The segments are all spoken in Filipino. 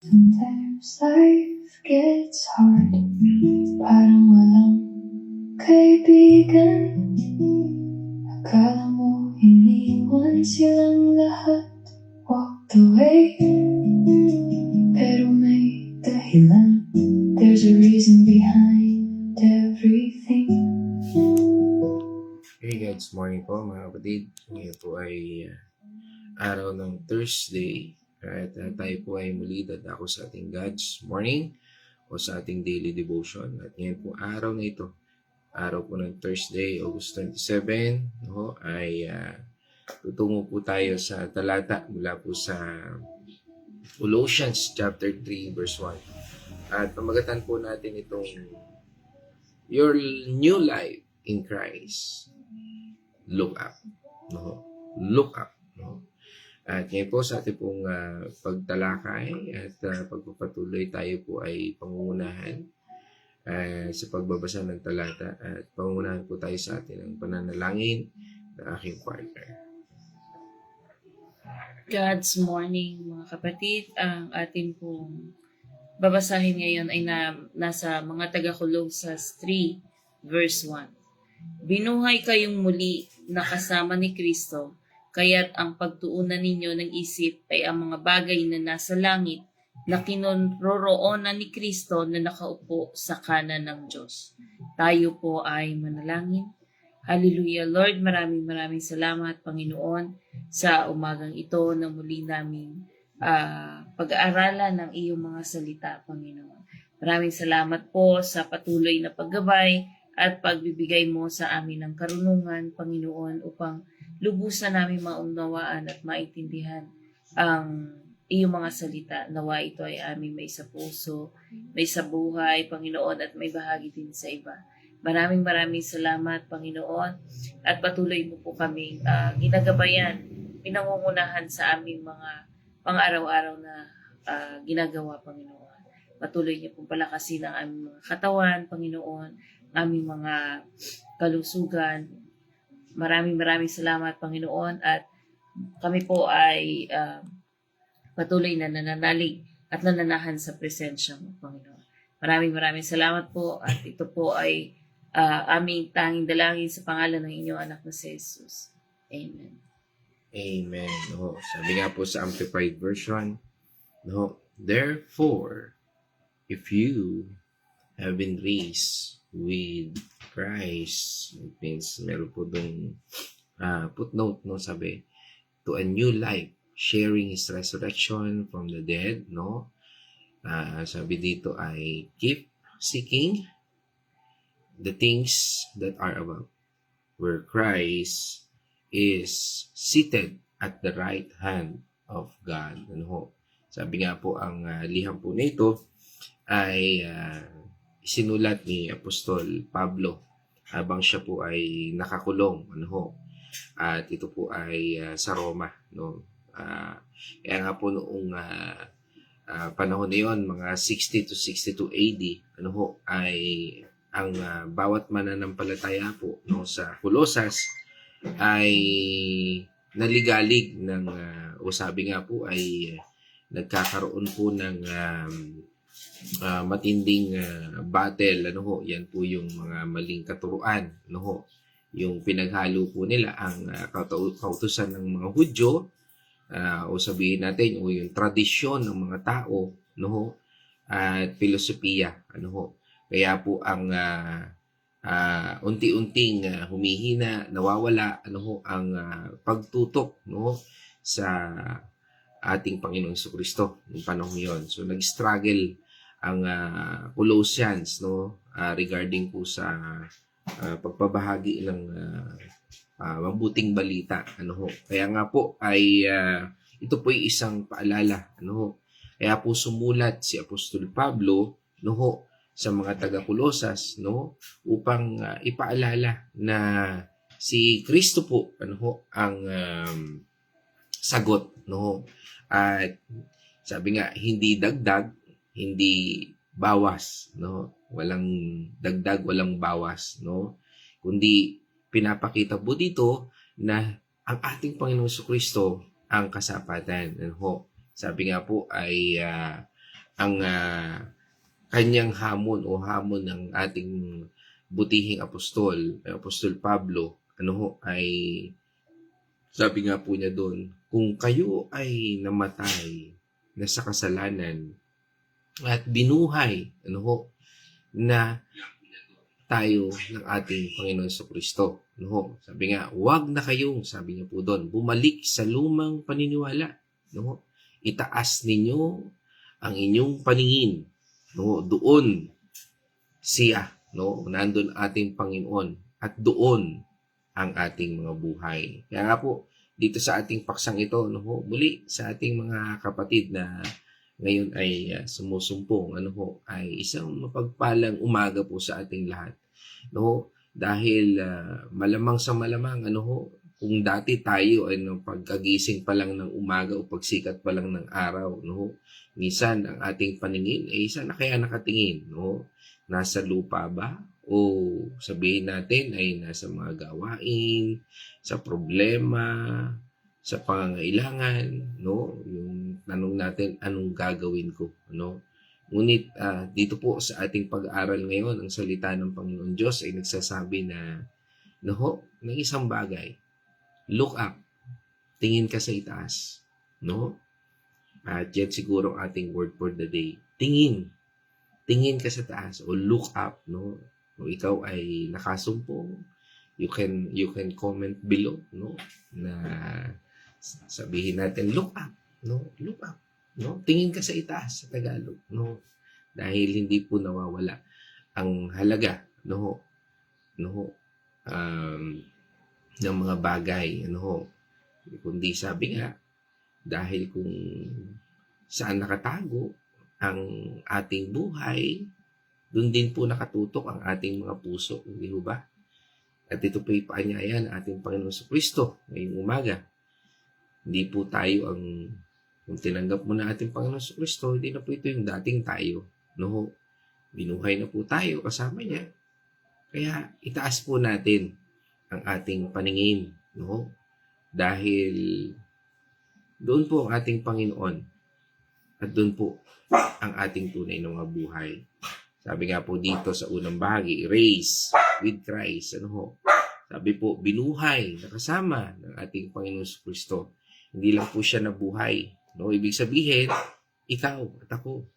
Sometimes life gets hard, parang walang kaibigan. Akala mo iniwan silang lahat, walked away. Pero may dahilan, there's a reason behind everything. Hey guys, morning po mga kapatid. Ngayon po ay araw ng Thursday at tayo po ay muli dadako sa ating God's Morning o sa ating daily devotion. At ngayon po araw na ito, araw po ng Thursday, August 27, no, ay tutungo po tayo sa talata mula po sa Colossians chapter 3 verse 1. At pamagatan po natin itong your new life in Christ. Look up. No? Look up. No? At ngayon po sa ating pong pagtalakay at pagpapatuloy, tayo po ay pangungunahan sa pagbabasa ng talata at pangungunahan po tayo sa atin ang pananalangin ng aking partner. God's morning mga kapatid. Ang atin pong babasahin ngayon ay nasa mga taga-Colosas 3 verse 1. Binuhay kayong muli na kasama ni Kristo, kaya't ang pagtuunan ninyo ng isip ay ang mga bagay na nasa langit na kinaroroonan ni Kristo na nakaupo sa kanan ng Diyos. Tayo po ay manalangin. Hallelujah, Lord, maraming salamat, Panginoon, sa umagang ito na muli naming pag-aaralan ng iyong mga salita, Panginoon. Maraming salamat po sa patuloy na paggabay at pagbibigay mo sa amin ng karunungan, Panginoon, upang lubusan namin maunawaan at maintindihan ang iyong mga salita. Nawa ito ay aming may sa puso, may sa buhay, Panginoon, at may bahagi din sa iba. Maraming salamat, Panginoon, at patuloy mo po kaming ginagabayan, pinangungunahan sa aming mga pang-araw-araw na ginagawa, Panginoon. Patuloy niyo pong palakasin ang aming mga katawan, Panginoon, aming mga kalusugan. Maraming salamat, Panginoon, at kami po ay patuloy na nananalig at nananahan sa presensya mo, Panginoon. Maraming salamat po, at ito po ay aming tanging dalangin sa pangalan ng inyong anak na si Jesus. Amen. Amen. No? Sabi nga po sa Amplified Version, no? Therefore, if you have been raised with Christ, it means meron po dong footnote, no? Sabi, to a new life, sharing His resurrection from the dead, no? Sabi dito ay, keep seeking the things that are above, where Christ is seated at the right hand of God. Ano ho? Sabi nga po, ang liham po nito ay sinulat ni Apostol Pablo habang siya po ay nakakulong. Ano ho? At ito po ay sa Roma. No? Kaya nga po noong panahon na yun, mga 60 to 62 AD, ano ho, ay ang bawat mananampalataya po, no, sa Colosas ay naligalig ng o sabi nga po ay nagkakaroon po ng matinding battle, ano ho, yan po yung mga maling katuruan, ano ho, yung pinaghalo po nila ang kautusan ng mga Hudyo, o sabihin natin o yung tradisyon ng mga tao, no ho, at filosofiya, ano ho. Kaya po ang unti-unting humihina, nawawala, ano ho, ang pagtutok, no, sa ating Panginoong Jesucristo ng panahon yon. So nag-struggle ang Colossians, no, regarding po sa pagpabahagi ng mabuting balita, ano ho. Kaya nga po ay ito po ay isang paalala, ano ho. Kaya po sumulat si Apostol Pablo, no ho, sa mga taga-Colosas, no, upang ipaalala na si Kristo po, ano ho, ang sagot, no ho. At sabi nga, hindi dagdag, hindi bawas, no. Walang dagdag, walang bawas, no. Kundi pinapakita po dito na ang ating Panginoong Jesucristo ang kasapatan. Ano ho? Sabi nga po ay ang kanyang hamon o hamon ng ating butihing Apostol Pablo, ay sabi nga po niya doon, kung kayo ay namatay na sa kasalanan at binuhay, na tayo ng ating Panginoon Kristo. Sabi nga, wag na kayong, sabi niya po doon, bumalik sa lumang paniniwala. Itaas ninyo ang inyong paningin. Doon siya, nandun ating Panginoon at doon ang ating mga buhay. Kaya nga po, dito sa ating paksang ito, muli sa ating mga kapatid na ngayon ay sumusumpong, ay isang mapagpalang umaga po sa ating lahat. Dahil malamang sa malamang, kung dati tayo ay pagkagising pa lang ng umaga o pagsikat pa lang ng araw, minsan ang ating paningin ay saan na kaya nakatingin, nasa lupa ba? O sabihin natin ay nasa mga gawain, sa problema, sa pangangailangan, yung tanong natin, anong gagawin ko, Ngunit dito po sa ating pag-aaral ngayon, ang salita ng Panginoon Diyos ay nagsasabi na, ng isang bagay, look up, tingin ka sa itaas, At yan siguro ang ating word for the day, tingin ka sa taas o look up, O ikaw ay nakasumpong, you can comment below, na sabihin natin, look up, look up, tingin ka sa itaas sa Tagalog, dahil hindi po nawawala ang halaga, ng mga bagay, kundi sabi nga, dahil kung saan nakatago ang ating buhay, doon din po nakatutok ang ating mga puso, hindi ba? At ito po yung paanyaya ng ating Panginoon Kristo ngayong umaga. Hindi po tayo kung tinanggap mo na ating Panginoon Kristo, hindi na po ito yung dating tayo. Binuhay na po tayo kasama niya. Kaya itaas po natin ang ating paningin. Dahil doon po ang ating Panginoon at doon po ang ating tunay na mga buhay. Sabi nga po dito sa unang bahagi, race with Christ. Sabi po, binuhay na kasama ng ating Panginoon Kristo. Hindi lang po siya nabuhay. Ibig sabihin, ikaw at ako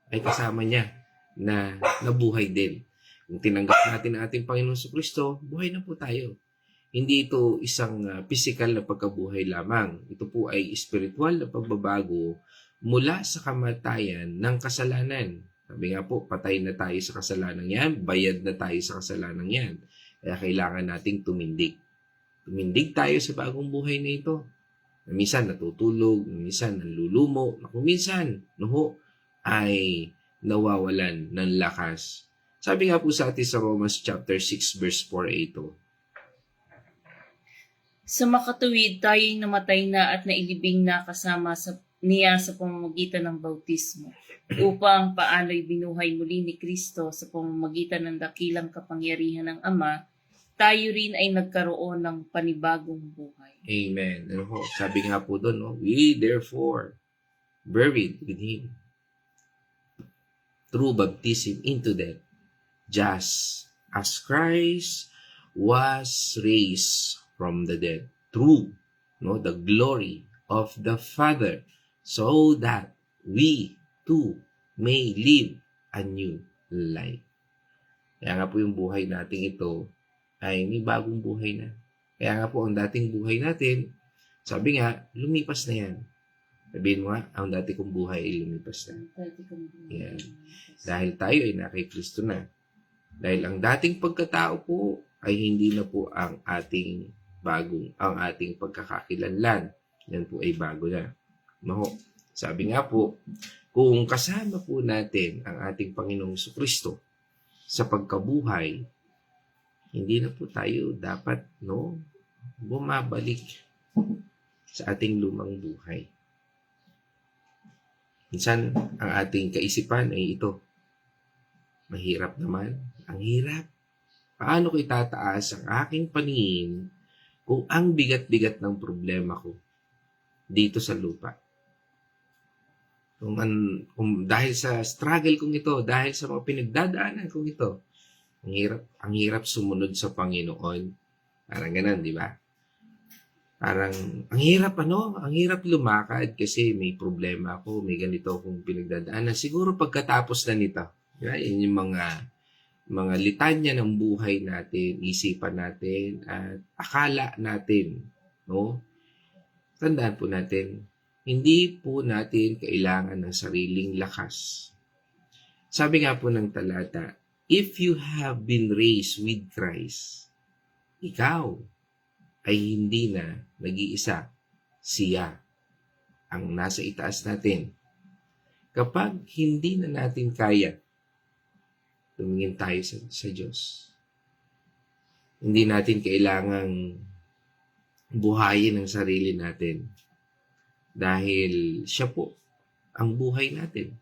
ay kasama niya na nabuhay din. Kung tinanggap natin ang ating Panginoon Kristo, buhay na po tayo. Hindi ito isang physical na pagkabuhay lamang. Ito po ay spiritual na pagbabago mula sa kamatayan ng kasalanan. Sabi nga po, patay na tayo sa kasalanan yan, bayad na tayo sa kasalanan yan. Kaya kailangan nating tumindig. Tumindig tayo sa bagong buhay na ito. Na minsan natutulog, minsan nanlulumo, na kung minsan, ay nawawalan ng lakas. Sabi nga po sa atin sa Romans chapter 6 verse 4 ito. Sa makatuwid, tayo'y namatay na at nailibing na kasama niya sa pamamagitan ng bautismo, upang paano'y binuhay muli ni Kristo sa pamamagitan ng dakilang kapangyarihan ng Ama, tayo rin ay nagkaroon ng panibagong buhay. Amen. Sabi nga po doon, we therefore buried with Him through baptism into death, just as Christ was raised from the dead through the glory of the Father, so that we too may live a new life. Kaya nga po yung buhay natin ito ay may bagong buhay na. Kaya nga po ang dating buhay natin, sabi nga, lumipas na yan. Sabihin mo nga, ang dati kong buhay ay lumipas na. Yan. Dahil tayo ay nakay Kristo na. Dahil ang dating pagkatao po ay hindi na po ang ating pagkakakilanlan. Yan po ay bago na. Sabi nga po, kung kasama po natin ang ating Panginoong Kristo sa pagkabuhay, hindi na po tayo dapat bumabalik sa ating lumang buhay. Minsan, ang ating kaisipan ay ito. Mahirap naman. Ang hirap. Paano ko itataas ang aking paningin kung ang bigat-bigat ng problema ko dito sa lupa? Kung dahil sa struggle kong ito, dahil sa mga pinagdadaanan kong ito, ang hirap sumunod sa Panginoon. Parang ganun, di ba? Parang, ang hirap lumakad kasi may problema ako, may ganito akong pinagdadaanan. Siguro pagkatapos na nito, di ba? Yun yung mga litanya ng buhay natin, isipan natin, at akala natin, no? Tandaan po natin, hindi po natin kailangan ng sariling lakas. Sabi nga po ng talata, if you have been raised with Christ, ikaw ay hindi na nag-iisa. Siya ang nasa itaas natin. Kapag hindi na natin kaya, tumingin tayo sa Diyos. Hindi natin kailangang buhayin ang sarili natin. Dahil siya po ang buhay natin.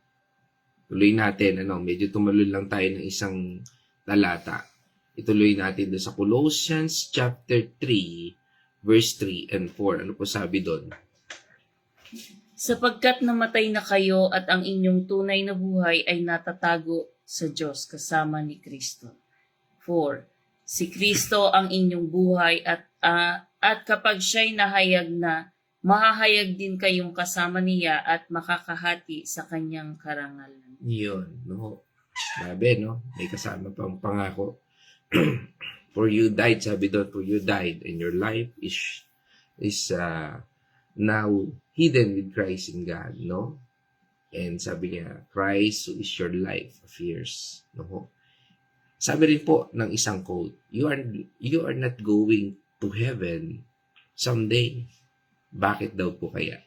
Tuloy natin, medyo tumalon lang tayo ng isang talata. Ituloy natin doon sa Colossians chapter 3, verse 3 and 4. Ano po sabi doon? Sapagkat namatay na kayo at ang inyong tunay na buhay ay natatago sa Diyos kasama ni Kristo. 4. Si Kristo ang inyong buhay at kapag siya'y nahayag na, mahahayag din kayong kasama niya at makakahati sa kanyang karangalan. Yun, no? Grabe, no? May kasama pang pangako. For you died, sabi doon, for you died, and your life is now hidden with Christ in God, no? And sabi niya, Christ who is your life appears, no? Sabi rin po ng isang quote, you are not going to heaven someday. Bakit daw po kaya?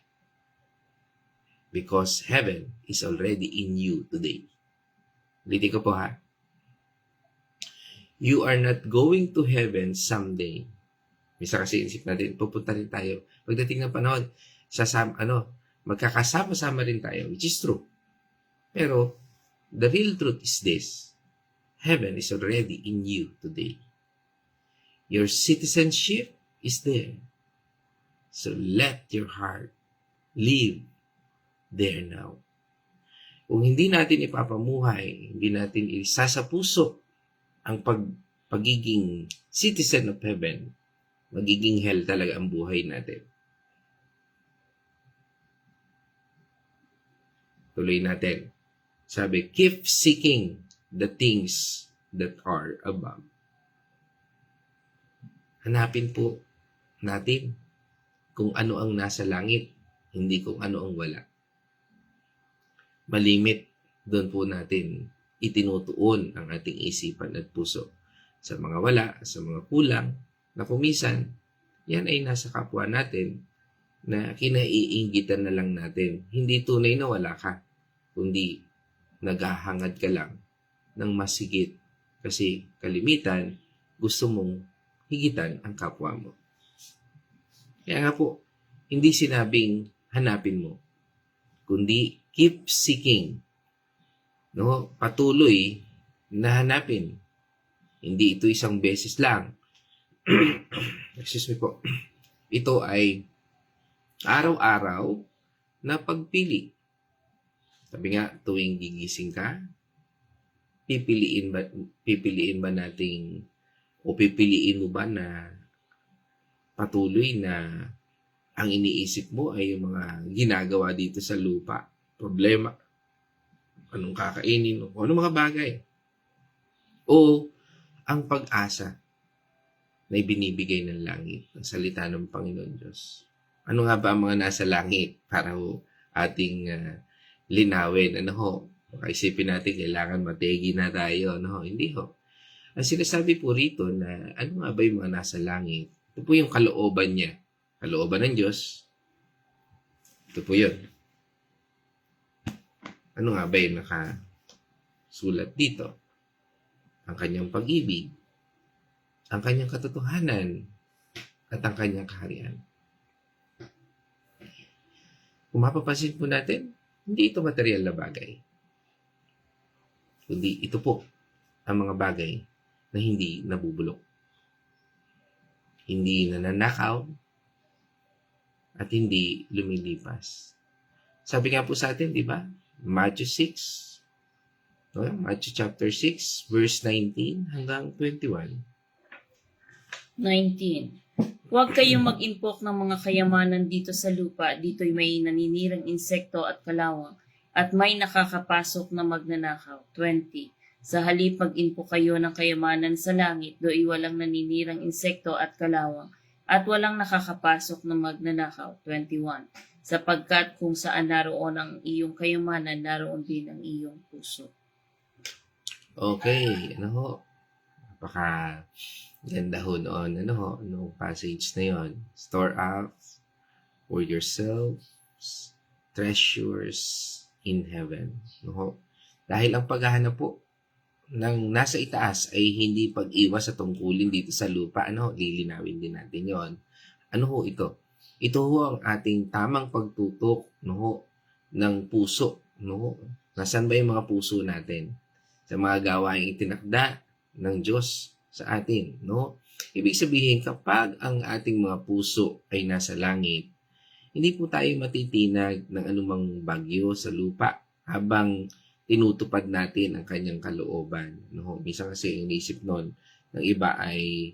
Because heaven is already in you today. Ulitin ko po ha. You are not going to heaven someday. Misa kasi isip natin, pupunta rin tayo. Pagdating ng panahon, magkakasama-sama rin tayo, which is true. Pero, the real truth is this. Heaven is already in you today. Your citizenship is there. So let your heart live there now. Kung hindi natin ipapamuhay, hindi natin isa sa puso ang pagiging citizen of heaven, magiging hell talaga ang buhay natin. Tuloy natin. Sabi, keep seeking the things that are above. Hanapin po natin kung ano ang nasa langit, hindi kung ano ang wala. Malimit, doon po natin itinutuon ang ating isipan at puso sa mga wala, sa mga kulang, na kumisan, yan ay nasa kapwa natin na kinaiinggitan na lang natin. Hindi tunay na wala ka, kundi naghahangad ka lang ng mas higit kasi kalimitan gusto mong higitan ang kapwa mo. Kaya nga po, hindi sinabing hanapin mo, kundi keep seeking. No? Patuloy na hanapin. Hindi ito isang beses lang. Excuse me po. Ito ay araw-araw na pagpili. Sabi nga, tuwing gigising ka, pipiliin ba nating o pipiliin mo ba na patuloy na ang iniisip mo ay yung mga ginagawa dito sa lupa, problema, anong kakainin, o anong mga bagay, o ang pag-asa na ibinibigay ng langit, ng salita ng Panginoon Diyos. Ano nga ba ang mga nasa langit para ating linawin? Makaisipin natin, kailangan mategi na tayo. Hindi ho. Ang sinasabi po rito na ano nga ba yung mga nasa langit? Ito po yung kalooban niya. Kalooban ng Diyos. Ito po yun. Ano nga ba yung nakasulat dito? Ang kanyang pag-ibig, ang kanyang katotohanan, at ang kanyang kaharian. Kung mapapansin po natin, hindi ito material na bagay. Kundi ito po ang mga bagay na hindi nabubulok. Hindi nananakaw at hindi lumilipas. Sabi nga po sa atin, di ba? Matthew 6. No? Matthew chapter 6, verse 19 hanggang 21. 19. Huwag kayong mag-impok ng mga kayamanan dito sa lupa. Dito'y may naninirang insekto at kalawang at may nakakapasok na magnanakaw. 20. Sa halip mag-impok kayo ng kayamanan sa langit, do'y walang naninirang insekto at kalawang at walang nakakapasok na magnanakaw. 21. Sapagkat kung saan naroon ang iyong kayamanan, naroon din ang iyong puso. Okay, ano ho? Napaka ganda ho noon, ano ho, noong passage na yon. Store up for yourselves treasures in heaven. No ho? Dahil ang paghahanap po ng nasa itaas ay hindi pag-iwas sa tungkulin dito sa lupa, ano, lilinawin din natin yon. Ano ho ito? Ito ho ang ating tamang pagtutok, no ho, ng puso, no ho. Nasaan ba yung mga puso natin? Sa mga gawaing itinakda ng Diyos sa atin, no? Ibig sabihin, kapag ang ating mga puso ay nasa langit, hindi po tayo matitinag ng anumang bagyo sa lupa habang tinutupad natin ang kanyang kalooban. No? Minsan kasi yung naisip nun, ng iba ay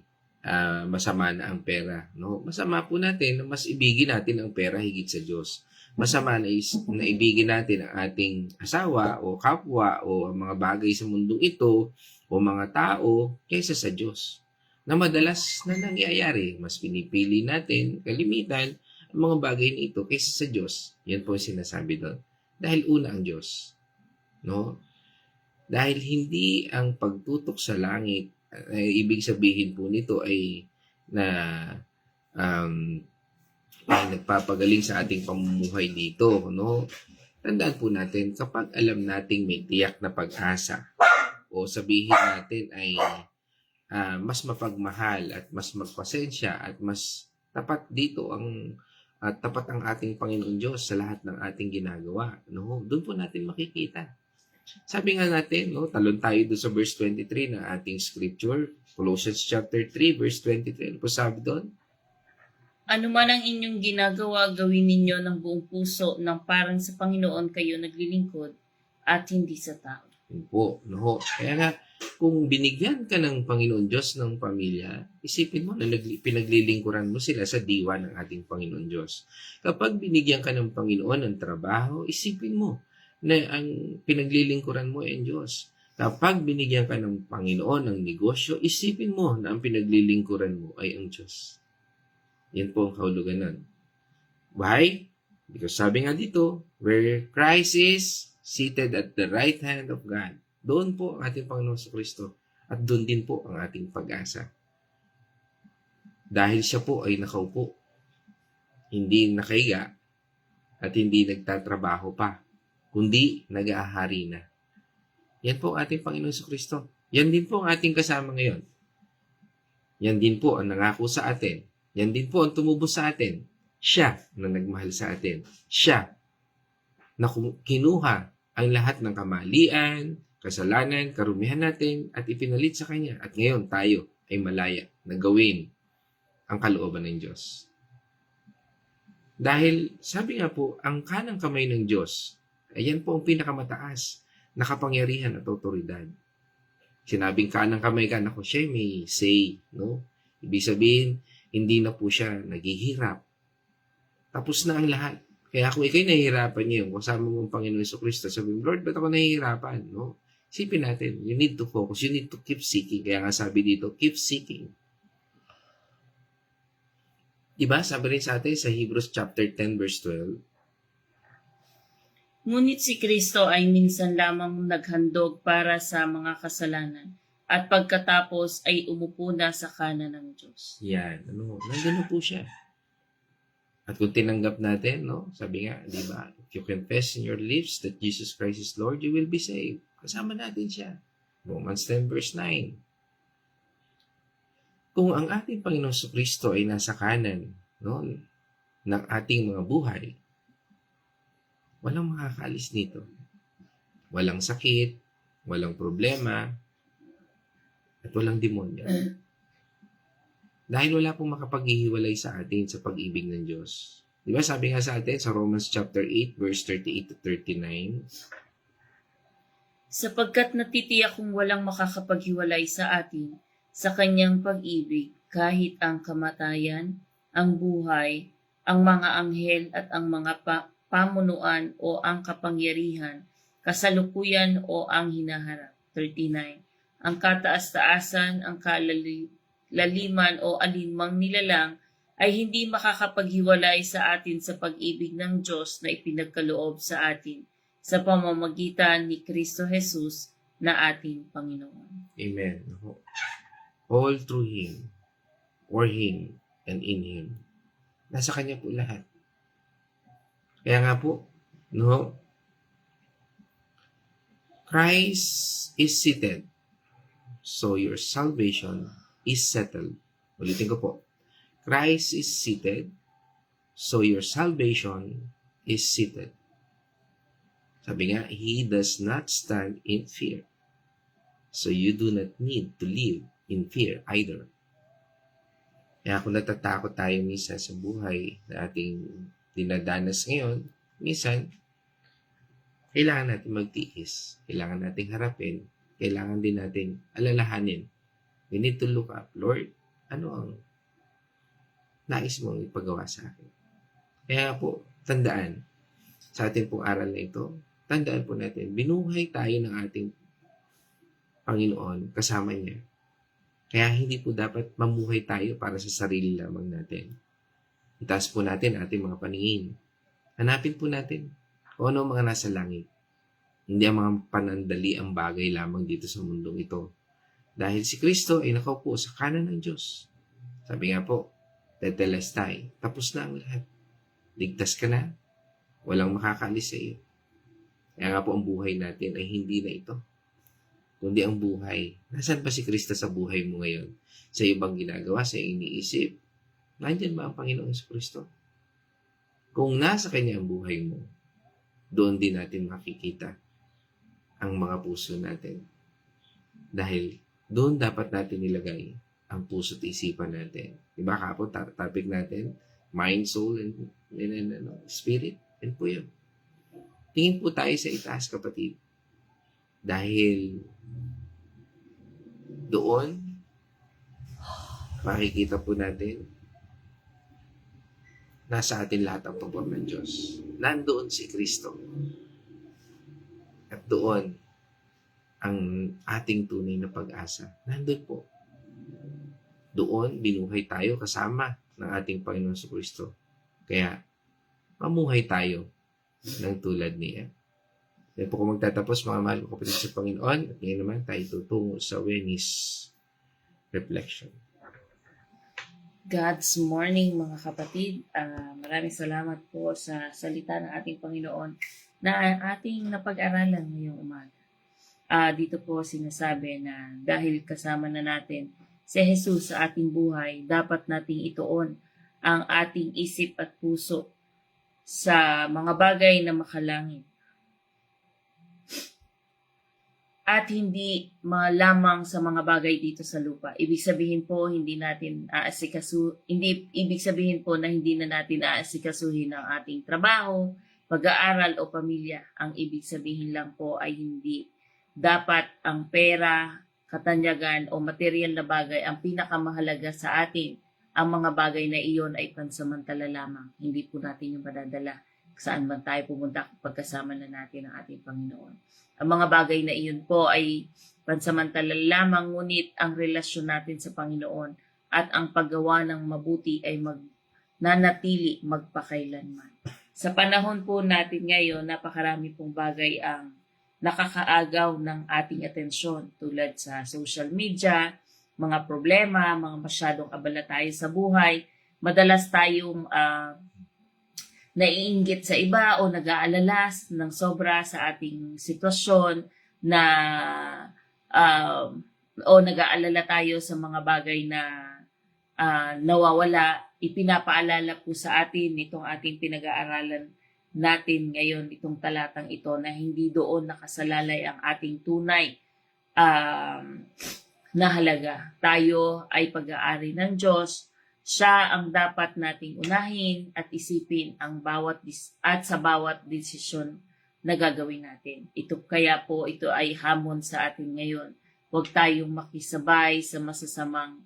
masama na ang pera. No? Masama po natin na mas ibigin natin ang pera higit sa Diyos. Masama na ibigin natin ang ating asawa o kapwa o ang mga bagay sa mundong ito o mga tao kaysa sa Diyos. Na madalas na nangyayari, mas pinipili natin, kalimitan, ang mga bagay na ito kaysa sa Diyos. Yan po yung sinasabi doon. Dahil una ang Diyos. No? Dahil hindi ang pagtutok sa langit, ibig sabihin po nito ay na ay nagpapagaling sa ating pamumuhay dito, no? Tandaan po natin, kapag alam nating may tiyak na pag-asa o sabihin natin ay mas mapagmahal at mas magpasensya at mas tapat dito at tapat ang ating Panginoon Diyos sa lahat ng ating ginagawa, no? Doon po natin makikita. Sabi nga natin, no, talon tayo doon sa verse 23 ng ating scripture, Colossians chapter 3, verse 23. Ano po sabi doon? Ano man ang inyong ginagawa, gawin ninyo ng buong puso nang parang sa Panginoon kayo naglilingkod at hindi sa tao. Yun po, no? Kaya nga, kung binigyan ka ng Panginoon Diyos ng pamilya, isipin mo na pinaglilingkuran mo sila sa diwa ng ating Panginoon Diyos. Kapag binigyan ka ng Panginoon ng trabaho, isipin mo na ang pinaglilingkuran mo ay ang Diyos. Kapag binigyan ka ng Panginoon ng negosyo, isipin mo na ang pinaglilingkuran mo ay ang Diyos. Yan po ang kahulugan nun. Why? Because sabi nga dito, where Christ is seated at the right hand of God, doon po ang ating Panginoon sa Kristo at doon din po ang ating pag-asa. Dahil siya po ay nakaupo, hindi nakahiga at hindi nagtatrabaho pa, kundi nag-aahari na. Yan po ang ating Panginoon sa Kristo. Yan din po ang ating kasama ngayon. Yan din po ang nangako sa atin. Yan din po ang tumubos sa atin. Siya na nagmahal sa atin. Siya na kinuha ang lahat ng kamalian, kasalanan, karumihan natin at ipinalit sa Kanya. At ngayon tayo ay malaya na gawin ang kalooban ng Diyos. Dahil sabi nga po, ang kanang kamay ng Diyos, ayan po ang pinakamataas na kapangyarihan at autoridad. Sinabing kanang kamay ka, naku, siya may say, no? Ibig sabihin, hindi na po siya naghihirap. Tapos na ang lahat. Kaya kung ikaw'y nahihirapan niyo, kasama mo ang Panginoon Jesucristo, sabi mo, Lord, ba't ako nahihirapan? No? Isipin natin, you need to focus, you need to keep seeking. Kaya nga sabi dito, keep seeking. Diba? Sabi rin sa atin sa Hebrews chapter 10 verse 12, Ngunit si Kristo ay minsan lamang naghandog para sa mga kasalanan at pagkatapos ay umupo na sa kanan ng Diyos. yan, nandun po siya. At kung tinanggap natin, no, sabi nga, di ba, if you confess in your lips that Jesus Christ is Lord, you will be saved. Kasama natin siya. Romans 10 verse 9. Kung ang ating Panginoon sa Kristo ay nasa kanan, no, ng ating mga buhay, walang makakaalis nito. Walang sakit, walang problema, at walang demonyo. Dahil wala pong makapaghihiwalay sa atin sa pag-ibig ng Diyos. Di ba sabi nga sa atin sa Romans chapter 8 verse 38 to 39, Sapagkat natitiyak kong walang makakapaghiwalay sa atin sa kanyang pag-ibig, kahit ang kamatayan, ang buhay, ang mga anghel at ang mga pamunuan o ang kapangyarihan, kasalukuyan o ang hinaharap. 39. Ang kataas-taasan, ang kalaliman o alinmang nilalang ay hindi makakapaghiwalay sa atin sa pag-ibig ng Diyos na ipinagkaloob sa atin sa pamamagitan ni Kristo Jesus na ating Panginoon. Amen. All through Him, for Him, and in Him. Nasa Kanya po lahat. Kaya nga po, no, Christ is seated. So your salvation is settled. Ulitin ko po. Christ is seated. So your salvation is seated. Sabi nga, He does not stand in fear. So you do not need to live in fear either. Kaya kung natatakot tayo minsan sa buhay na ating dinadanas ngayon, minsan, kailangan natin magtiis. Kailangan natin harapin. Kailangan din natin alalahanin. We need to look up, Lord, ano ang nais mong ipagawa sa akin? Kaya po, tandaan, sa ating pong aral na ito, tandaan po natin, binuhay tayo ng ating Panginoon kasama niya. Kaya hindi po dapat mamuhay tayo para sa sarili lamang natin. Itaas po natin ating mga paningin. Hanapin po natin kung ano mga nasa langit. Hindi ang mga panandali ang bagay lamang dito sa mundong ito. Dahil si Kristo ay nakaupo sa kanan ng Diyos. Sabi nga po, tetelestai, tapos na ang lahat. Ligtas ka na, walang makakaalis sa iyo. Kaya nga po ang buhay natin ay hindi na ito. Kundi ang buhay. Nasaan ba si Kristo sa buhay mo ngayon? Sa iyo bang ginagawa, sa iyong iniisip? Nandyan ba ang Panginoon sa Kristo? Kung nasa Kanya ang buhay mo, doon din natin makikita ang mga puso natin. Dahil doon dapat natin nilagay ang puso at isipan natin. Diba kapo, topic natin, mind, soul, and spirit. Yan po yun. Tingin po tayo sa itaas, kapatid. Dahil doon, makikita po natin nasa atin lahat ang pabor ng Diyos. Nandoon si Kristo. At doon, ang ating tunay na pag-asa. Nandun po. Doon, binuhay tayo kasama ng ating Panginoon sa Kristo. Kaya, mamuhay tayo ng tulad niya. Kaya po kung magtatapos, mga mahal ko kapatid sa Panginoon, at ngayon naman tayo tutungo sa Venice Reflection. God's morning, mga kapatid. Maraming salamat po sa salita ng ating Panginoon na ating napag-aralan ngayong umaga. Dito po sinasabi na dahil kasama na natin si Jesus sa ating buhay, dapat nating ituon ang ating isip at puso sa mga bagay na makalangit. At hindi lamang sa mga bagay dito sa lupa. Ibig sabihin po, hindi ibig sabihin po na hindi na natin aasikasuhin ang ating trabaho, pag-aaral o pamilya. Ang ibig sabihin lang po ay hindi dapat ang pera, katanyagan o material na bagay ang pinakamahalaga sa atin. Ang mga bagay na iyon ay pansamantala lamang. Hindi po natin yung madadala saan man tayo pumunta kapag kasama na natin ang ating Panginoon. Ang mga bagay na iyon po ay pansamantala lamang, ngunit ang relasyon natin sa Panginoon at ang paggawa ng mabuti ay nanatili magpakailanman. Sa panahon po natin ngayon, napakarami pong bagay ang nakakaagaw ng ating atensyon tulad sa social media, mga problema, mga masyadong abala tayo sa buhay. Madalas tayong naiinggit sa iba o nag-aalala ng sobra sa ating sitwasyon na o nag-aalala tayo sa mga bagay na nawawala. Ipinapaalala po sa atin itong ating pinag-aaralan natin ngayon, itong talatang ito, na hindi doon nakasalalay ang ating tunay na halaga. Tayo ay pag-aari ng Diyos. Siya ang dapat nating unahin at isipin ang sa bawat desisyon na gagawin natin. Kaya po ito ay hamon sa atin ngayon. Huwag tayong makisabay sa masasamang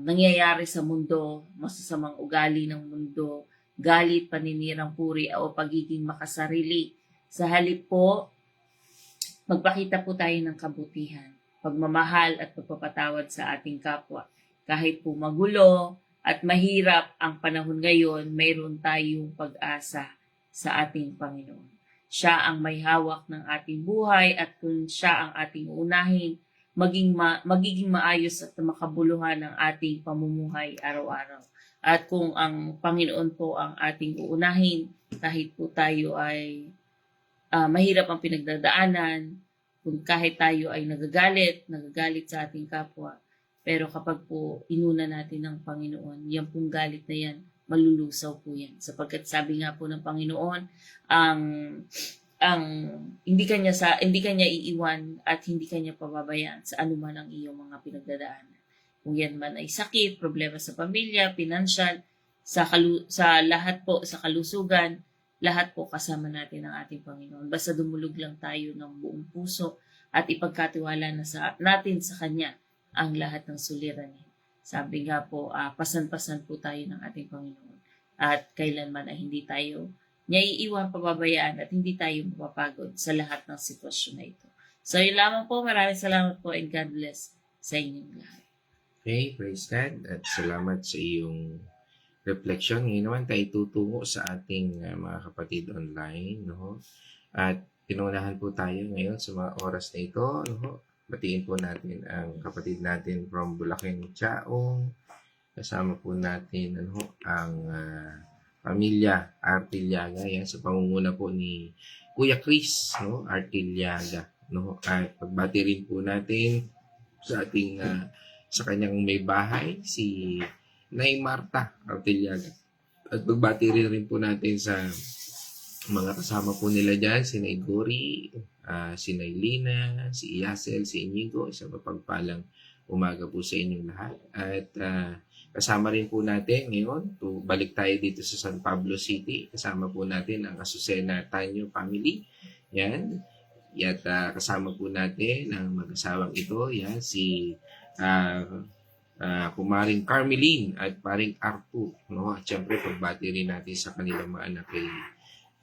nangyayari sa mundo, masasamang ugali ng mundo, galit, paninirang puri o pagiging makasarili. Sa halip po, magpakita po tayo ng kabutihan, pagmamahal at pagpapatawad sa ating kapwa. Kahit po magulo at mahirap ang panahon ngayon, mayroon tayong pag-asa sa ating Panginoon. Siya ang may hawak ng ating buhay at kung siya ang ating uunahin, magiging maayos at makabuluhan ang ating pamumuhay araw-araw. At kung ang Panginoon po ang ating uunahin, kahit po tayo ay mahirap ang pinagdadaanan, kung kahit tayo ay nagagalit sa ating kapwa, pero kapag po inuna natin ng Panginoon, yan pong galit na yan, malulusaw po yan. Sapagkat sabi nga po ng Panginoon, hindi kanya iiwan at hindi kanya pababayaan sa anuman ang iyong mga pinagdadaanan. Kung yan man ay sakit, problema sa pamilya, pinansyal, sa lahat po, sa kalusugan, lahat po kasama natin ang ating Panginoon. Basta dumulog lang tayo ng buong puso at ipagkatiwala natin sa Kanya ang lahat ng suliranin. Sabi nga po, pasan-pasan po tayo ng ating Panginoon. At kailanman ay hindi tayo niya iiwan, pababayaan at hindi tayo mapapagod sa lahat ng sitwasyon na ito. So yun lamang po. Maraming salamat po and God bless sa inyong lahat. Okay, praise God at salamat sa iyong reflection. Ngayon naman tayo tutungo sa ating mga kapatid online. No? At pinunahan po tayo ngayon sa mga oras na ito. No? Batiin po natin ang kapatid natin from Bulacan, Chaong. Kasama po natin ang pamilya Artillaga. Yan, sa pangunguna po ni Kuya Chris, no? Artillaga. No? At pagbati rin po natin sa ating sa kanyang may bahay, si Nay Marta Artillaga. At pagbati rin po natin sa mga kasama po nila dyan, si Nay Gori, si Naylina, si Yasel, si Inigo, isang mapagpalang umaga po sa inyong lahat. At kasama rin po natin ngayon, balik tayo dito sa San Pablo City. Kasama po natin ang Azucena Tanyo family. Yan. At kasama po natin ang mag-asawang ito. Yan, si Kumaring Carmeline at Paring Artu. No? At syempre, pagbati rin natin sa kanilang mga anak kay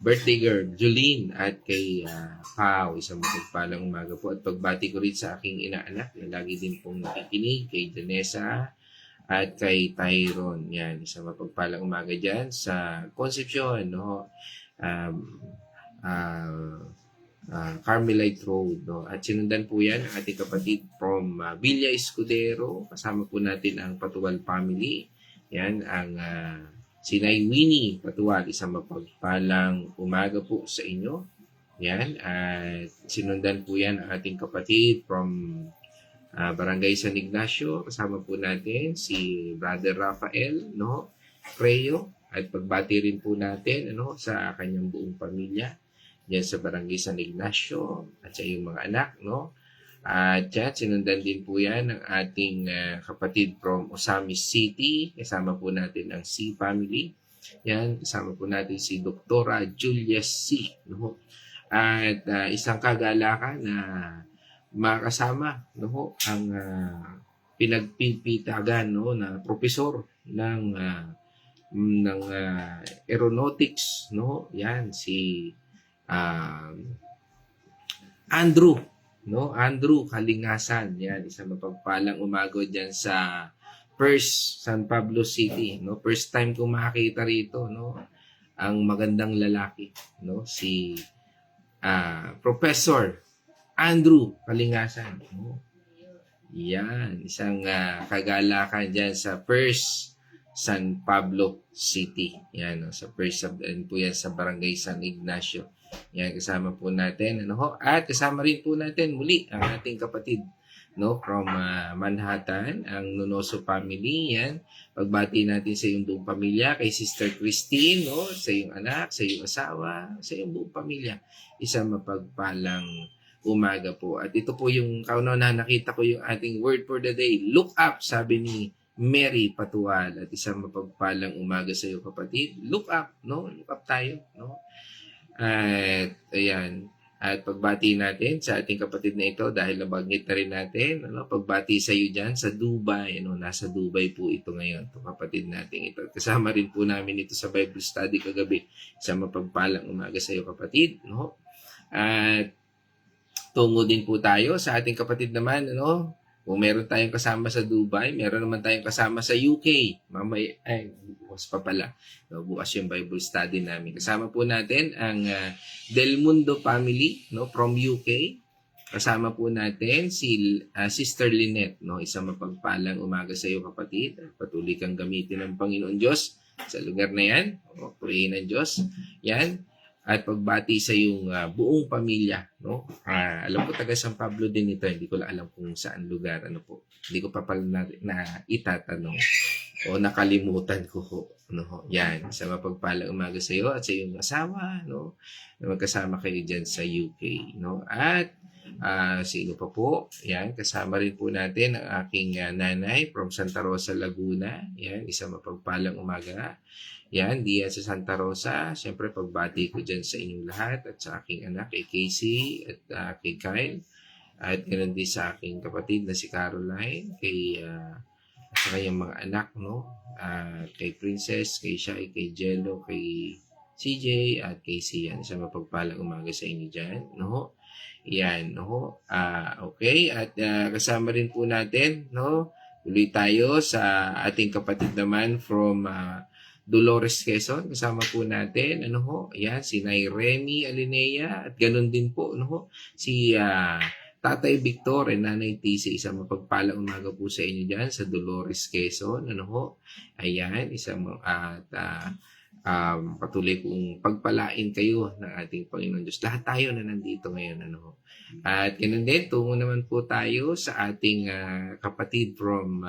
birthday girl, Jolene, at kay Pao, isang mapagpalang umaga po. At pagbati ko rin sa aking inaanak, na lagi din pong nakikinig, kay Janessa, at kay Tyron. Yan, isang mapagpalang umaga dyan sa Concepcion, no? Carmelite Road. No? At sinundan po yan ang ating kapatid from Villa Escudero. Kasama po natin ang Patual family. Yan, ang si Nay Winnie Patual, isang mapagpalang umaga po sa inyo. Yan. At sinundan po yan ang ating kapatid from Barangay San Ignacio. Kasama po natin si Brother Rafael, no? Creo. At pagbati rin po natin sa kanyang buong pamilya yan sa Barangay San Ignacio at sa iyong mga anak, no? At yan, sinundan din po yan ng ating kapatid from Osamis City. Kasama po natin ang C family. Yan, kasama po natin si Doktora Julia C. No? At isang kagalakan na makasama, no? Ang pinagpipitagan, no? Na profesor ng aeronautics, no? Yan, si Andrew, no? Andrew Kalingasan. Yan, isang mapagpalang umaga diyan sa First San Pablo City, no? First time ko makita rito, no? Ang magandang lalaki, no? Si Professor Andrew Kalingasan, no? Yan, isang kagalakan diyan sa First San Pablo City. Yan, no? Sa First po yan sa Barangay San Ignacio. Yan, kasama po natin. At kasama rin po natin muli ang ating kapatid, no, from Manhattan, ang Nonoso family. Yan, pagbati natin sa iyong buong pamilya, kay Sister Christine, no, sa iyong anak, sa iyong asawa, sa iyong buong pamilya. Isang mapagpalang umaga po. At ito po yung kauna na nakita ko yung ating word for the day. Look up, sabi ni Mary Patual, at isang mapagpalang umaga sa iyo, kapatid. Look up, no? Look up tayo, no? At ayan, at pagbati natin sa ating kapatid na ito, dahil nabanggit na rin natin, ano, pagbati sa iyo dyan sa Dubai, ano, nasa Dubai po ito ngayon, itong kapatid natin ito. Kasama rin po namin ito sa Bible study kagabi, sa mapagpalang umaga sa iyo, kapatid, no? At tungo din po tayo sa ating kapatid naman, ano, kung meron tayong kasama sa Dubai, meron naman tayong kasama sa UK. Mamaya, bukas pa pala. No, bukas yung Bible study namin. Kasama po natin ang Del Mundo family, no, from UK. Kasama po natin si Sister Lynette, no, isang mapagpalang umaga sa iyo, kapatid. Patuloy kang gamitin ng Panginoon Diyos sa lugar na yan. O, purihin ng Diyos. Yan. At pagbati sa iyong buong pamilya, no? Alam ko taga San Pablo din ito, hindi ko lang alam kung saan lugar, ano po. Hindi ko pa pala na itatanong o nakalimutan ko ho, no? Yan, sa mapagpalang umaga sa iyo at sa iyong asawa, no? Na magkasama kayo diyan sa UK, no? At sino pa po? Yan, kasama rin po natin ang aking nanay from Santa Rosa, Laguna. Yan, isang mapagpalang umaga. Yan, diyan sa Santa Rosa. Siyempre, pagbati ko dyan sa inyong lahat at sa aking anak, kay Casey at kay Kyle. At ganoon din sa aking kapatid na si Caroline, sa kanyang mga anak, no? Kay Princess, kay Shai, kay Jello, kay CJ, at kay Sian. Sa mapagpalang umaga sa inyo dyan, no? Yan, no? Okay, at kasama rin po natin, no? Tuloy tayo sa ating kapatid naman from Dolores, Quezon. Kasama po natin, ano ho, ayan, si Nay Remy Alinea, at ganun din po, ano ho, si Tatay Victor and Nanay Tisi, isang mapagpalang umaga po sa inyo dyan sa Dolores, Quezon, ano ho, ayan, isang, patuloy kong pagpalain kayo ng ating Panginoon Diyos. Lahat tayo na nandito ngayon, ano ho. At ganun din, tungo naman po tayo sa ating kapatid from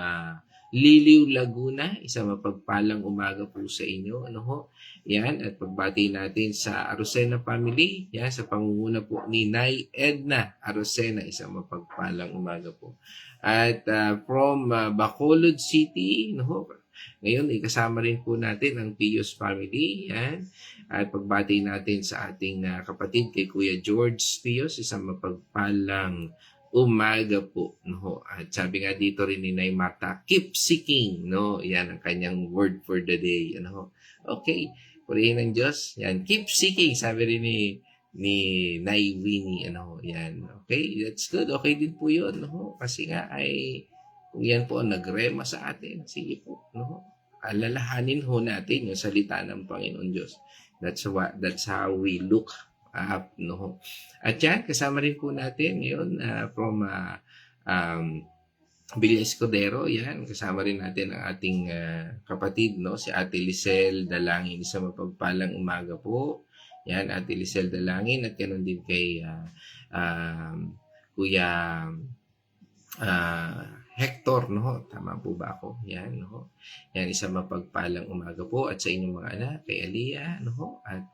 Liliw, Laguna, isang mapagpalang umaga po sa inyo. Ano ho? Yan, at pagbati natin sa Arosena family, yan, sa pangunguna po ni Nay Edna Arosena, isang mapagpalang umaga po. At from Bacolod City, ano ho? Ngayon, ikasama rin po natin ang Pius family, yan. At pagbati natin sa ating kapatid kay Kuya George Pius, isang mapagpalang umaga po, no? At sabi nga dito rin ni Nay Marta, keep seeking, no? Yan ang kanyang word for the day, ano? Okay, purihin ng Diyos. Yan, keep seeking, sabi rin ni Nay Winnie, ano? Yan, okay, that's good. Okay din po yun, no? Kasi nga ay, kung yan po ang nagrema sa atin, sige po, no? Alalahanin ho natin yung salita ng Panginoon Diyos. That's how we look up, no? At yan, kasama rin po natin ngayon from Villa Escudero, yan, kasama rin natin ang ating kapatid, no? Si Ate Lisel Dalangin, isang mapagpalang umaga po. Yan, Ate Lisel Dalangin, at ganoon din kay Kuya Hector, no? Tama po ba ako? Yan, no? Yan, isang mapagpalang umaga po, at sa inyong mga anak, kay Aliyah, no? At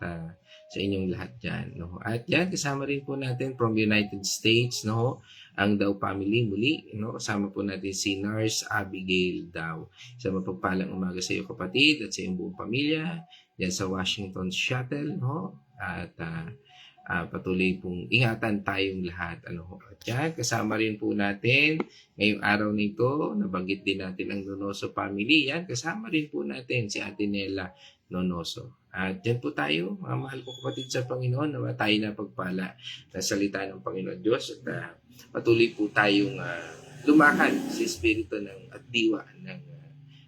sa inyong lahat dyan, no? At yan, kasama rin po natin from United States, no? Ang Daw family muli, no? Kasama po natin si Nurse Abigail Daw. Isang mapagpalang umaga sa iyo, kapatid, at sa iyong buong pamilya, yan sa Washington Shuttle, no? At patuloy pong ingatan tayong lahat. Ano, at yan, kasama rin po natin ngayong araw nito, nabanggit din natin ang Donoso family. Yan, kasama rin po natin si Ate Nela Donoso. At yan po tayo, mga mahal ko kapatid sa Panginoon, na tayo na pagpala na salita ng Panginoon Diyos, at patuloy po tayong lumakad sa espiritu ng at diwa ng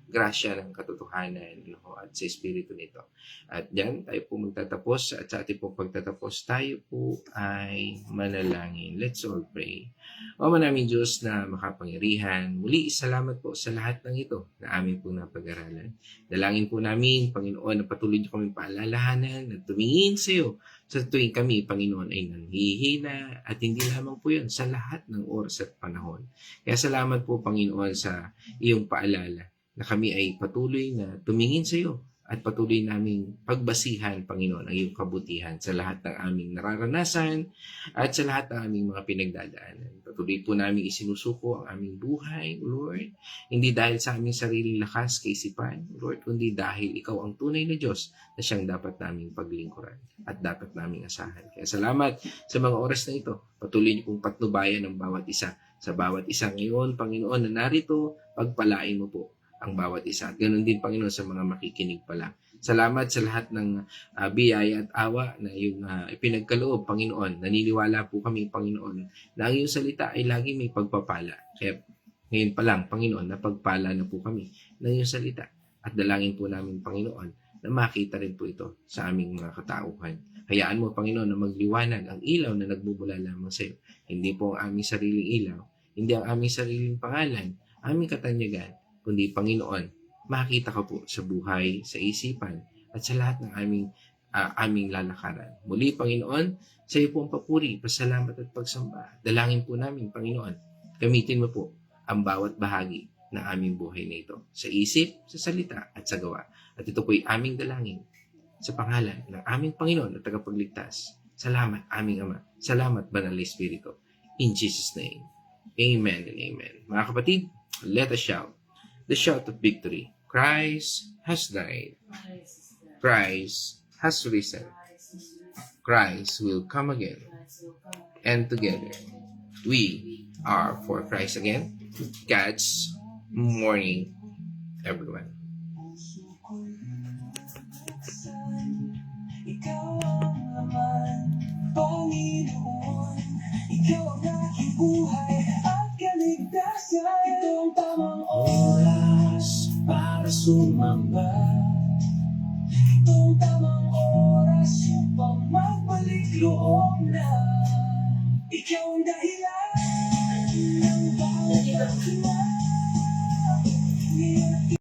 grasya ng katotohanan, no? At sa espiritu nito. At diyan tayo po magtatapos, at sa ating pong pagtatapos tayo po ay manalangin. Let's all pray. O manaming Diyos na makapangyarihan, muli salamat po sa lahat ng ito na amin po napag-aralan. Dalangin po namin, Panginoon, na patuloy niyo kaming paalalahanan at tumingin sa iyo sa tuwing kami, Panginoon, ay nanghihina, at hindi lamang po yun sa lahat ng oras at panahon. Kaya salamat po, Panginoon, sa iyong paalala na kami ay patuloy na tumingin sa iyo at patuloy naming pagbasihan, Panginoon, ang iyong kabutihan sa lahat ng aming nararanasan at sa lahat ng aming mga pinagdadaanan. Patuloy po namin isinusuko ang aming buhay, Lord, hindi dahil sa aming sariling lakas, kaisipan, Lord, kundi dahil ikaw ang tunay na Diyos na siyang dapat naming paglingkuran at dapat naming asahan. Kaya salamat sa mga oras na ito. Patuloy niyo pong patnubayan ng bawat isa. Sa bawat isa ngayon, Panginoon, na narito, pagpalain mo po ang bawat isa. At ganoon din, Panginoon, sa mga makikinig pa lang. Salamat sa lahat ng biyaya at awa na yung ipinagkaloob, Panginoon. Naniniwala po kami, Panginoon, na ang iyong salita ay lagi may pagpapala. Kaya ngayon pa lang, Panginoon, napagpala na po kami ng iyong salita. At dalangin po namin, Panginoon, na makita rin po ito sa aming mga katauhan. Hayaan mo, Panginoon, na magliwanag ang ilaw na nagbubula lamang sa iyo. Hindi po ang aming sariling ilaw, hindi ang aming sariling pangalan, aming katanyagan, kundi, Panginoon, makita ka po sa buhay, sa isipan, at sa lahat ng aming lalakaran. Muli, Panginoon, sa iyo po ang papuri, pasalamat at pagsamba. Dalangin po namin, Panginoon, gamitin mo po ang bawat bahagi ng aming buhay na ito, sa isip, sa salita, at sa gawa. At ito po'y aming dalangin sa pangalan ng aming Panginoon at tagapagligtas. Salamat, aming Ama. Salamat, Banal na Espiritu. In Jesus' name, amen and amen. Mga kapatid, let us shout the shout of victory. Christ has died. Christ has risen. Christ will come again. And together, we are for Christ again. God's morning, everyone. Ikaw ang laman, Panginoon. Ikaw ang aking buhay at kaligtasan. Ito ang tamang oras para sumamba. Ito ang tamang oras upang magbalik loob.